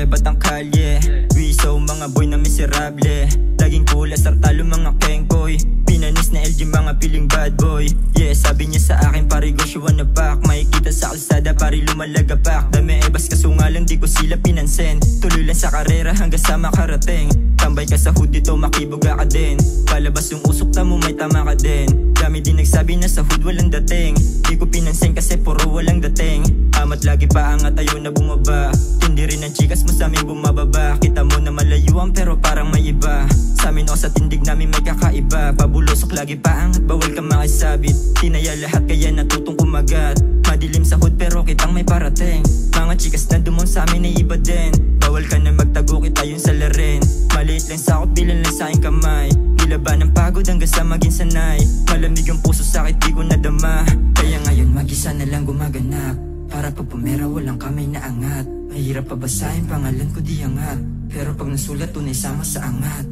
Pre, batang kalye, wiso mga boy na miserable. Laging kulas at talo mga kengkoy. Pinanis na LG mga piling bad boy. Yeah, sabi niya sa akin pare go she wanna back. Makikita sa kalsada pare lumalagapak. Dami ebas kaso nga lang di ko sila pinansin. Tuloy lang sa karera hanggang sa makarating. Tambay ka sa hood dito makibuga ka din. Palabas yung usok na mo may tama ka din. Dami din nagsabi na sa hood walang dating. Di ko pinansin kasi puro walang dating. Amat lagi pa angat ayaw na bumaba. Hindi rin ang chikas mo sa amin bumababa. Kita mo na malayuan pero parang may iba. Sa amin o sa tindig namin may kakaiba. Pabulosok lagi pa angat bawal ka makisabit. Tinaya lahat kaya natutong kumagat. Madilim sa hood pero kitang may parating. Mga chikas na dumon sa amin ay iba din. Bawal ka na magtago kita yung salarin. Maliit lang sa akot bilang lang sa aking kamay. Nilaban ng pagod hanggang sa maging sanay. Malamig ang puso sakit di ko nadama. Kaya ngayon mag-isa na lang gumaganap. Para pag pumera walang kamay na angat. Mahirap pabasahin pangalan ko di angat. Pero pag nasulat tunay sama sa angat.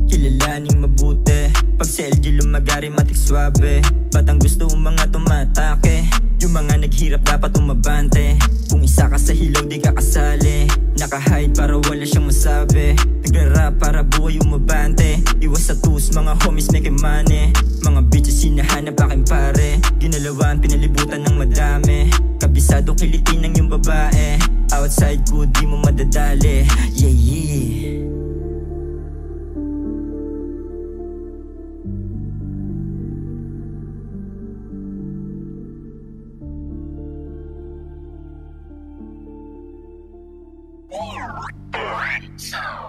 Kilalaning mabuti. Pag sa LG lumagari matik swabe. Ba't ang gusto mong mga tumatake? Yung mga naghirap dapat umabante. Kung isa ka sa hilaw di ka kasali. Nakahide para wala siyang masabi. Nagra-rap para buhay umabante. Iwas sa tus mga homies make money. Mga bitches sinahanap aking pare. Ginalawan pinalibutan ng madami. Kabisado kilitin ng yung babae. Outside ko di mo madadali. Yeah yeah. So